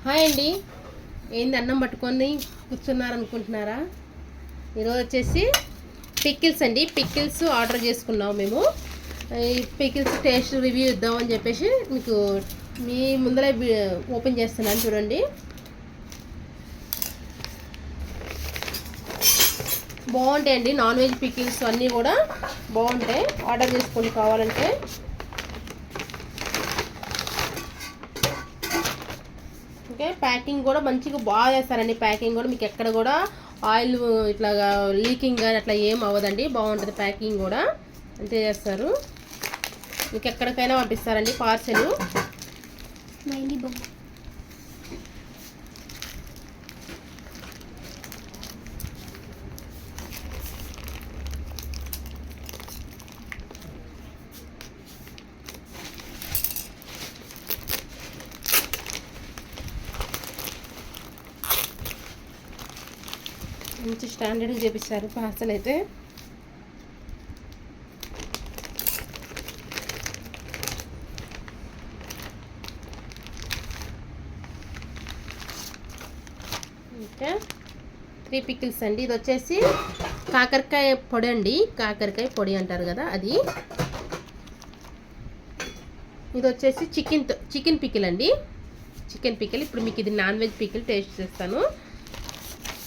Hi అండి. ఏంది అన్నం పట్టుకొని కూర్చున్నారనుకుంటున్నారా? ఈరోజు వచ్చేసి పికిల్స్ అండి. పికిల్స్ ఆర్డర్ చేసుకున్నాము మేము. ఈ పికిల్స్ టేస్ట్ రివ్యూ ఇద్దామని చెప్పేసి మీకు మీ ముందరే ఓపెన్ చేస్తున్నాను చూడండి. బాగుంటాయండి. నాన్ వెజ్ పికిల్స్ అన్నీ కూడా బాగుంటాయి. ఆర్డర్ చేసుకోండి కావాలంటే. ఓకే, ప్యాకింగ్ కూడా మంచిగా బాగా చేస్తారండి. ప్యాకింగ్ కూడా మీకు ఎక్కడ కూడా ఆయిల్ ఇట్లా లీకింగ్ కానీ అట్లా ఏం అవ్వదండి. బాగుంటుంది ప్యాకింగ్ కూడా, అంతే చేస్తారు. మీకు ఎక్కడికైనా పంపిస్తారండి పార్సెల్. మంచి స్టాండర్డ్గా చేపిస్తారు పార్సల్ అయితే. ఇంకా 3 పికిల్స్ అండి. ఇది వచ్చేసి కాకరకాయ పొడి అండి. కాకరకాయ పొడి అంటారు కదా అది. ఇది వచ్చేసి చికెన్ పికిల్ అండి. Chicken pickle. ఇప్పుడు మీకు ఇది నాన్ వెజ్ పికిల్ టేస్ట్ చేస్తాను.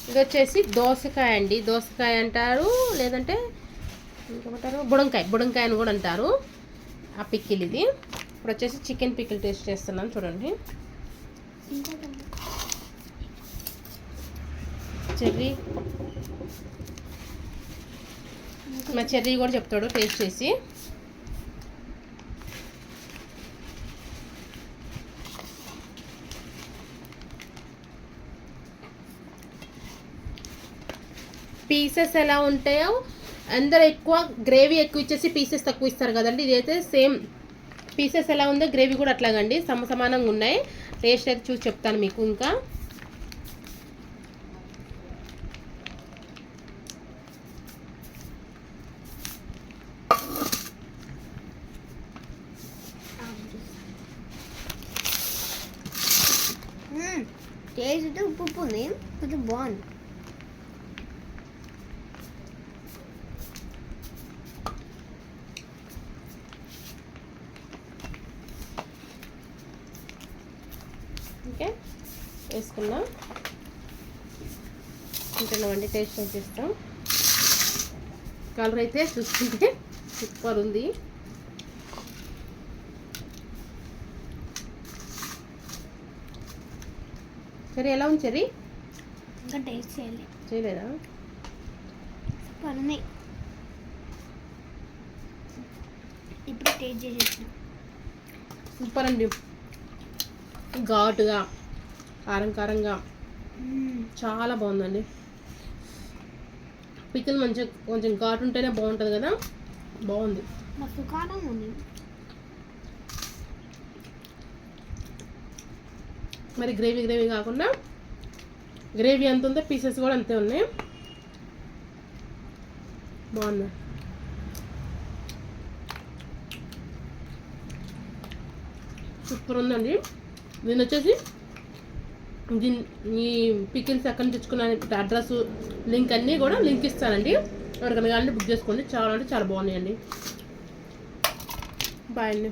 ఇది వచ్చేసి దోసకాయ అండి. దోసకాయ అంటారు, లేదంటే ఇంకేమంటారు, బుడంకాయ అని కూడా అంటారు. ఆ పికిల్ ఇది. ఇప్పుడు వచ్చేసి చికెన్ పికిల్ టేస్ట్ చేస్తున్నాను చూడండి. చెర్రీ, మా చెర్రీ కూడా చెప్తాడు టేస్ట్ చేసి. పీసెస్ ఎలా ఉంటాయో, అందరు ఎక్కువ గ్రేవీ ఎక్కువ ఇచ్చేసి పీసెస్ తక్కువ ఇస్తారు కదండి. ఇదైతే సేమ్ పీసెస్ ఎలా ఉందో గ్రేవీ కూడా అట్లాగండి, సమానంగా ఉన్నాయి. టేస్ట్ అయితే చూసి చెప్తాను మీకు. ఇంకా టేస్ట్ ఉప్పు ఉంది, కొంచెం బాగుంది. ఓకే, వేసుకున్నాం. తింటున్నామండి. టేస్ట్ చేస్తాం. కలర్ అయితే చూసుకుంటే సూపర్ ఉంది. సరే, ఎలా ఉంది చెర్రీ? ఇంకా టేస్ట్ చేయలేదా? సూపర్ ఉన్నాయి. ఇప్పుడు టేస్ట్ చేసేసిన. సూపర్ అండి. ఘాటుగా, కారంగా చాలా బాగుందండి. పికిల్ మంచిగా కొంచెం ఘాటు ఉంటేనే బాగుంటుంది కదా. బాగుంది. మస్తు కారం ఉంది. మరి గ్రేవీ కాకుండా, గ్రేవీ ఎంత ఉందో పీసెస్ కూడా అంతే ఉన్నాయి. బాగుంది. సూపర్ ఉందండి. దీని వచ్చేసి ఈ పికిల్స్ ఎక్కడి నుంచి తెచ్చుకున్న అడ్రస్, లింక్ అన్నీ కూడా లింక్ ఇస్తానండి. ఎవరికైనా కానీ బుక్ చేసుకోండి. చాలా అంటే చాలా బాగున్నాయండి. బాయ్ అండి.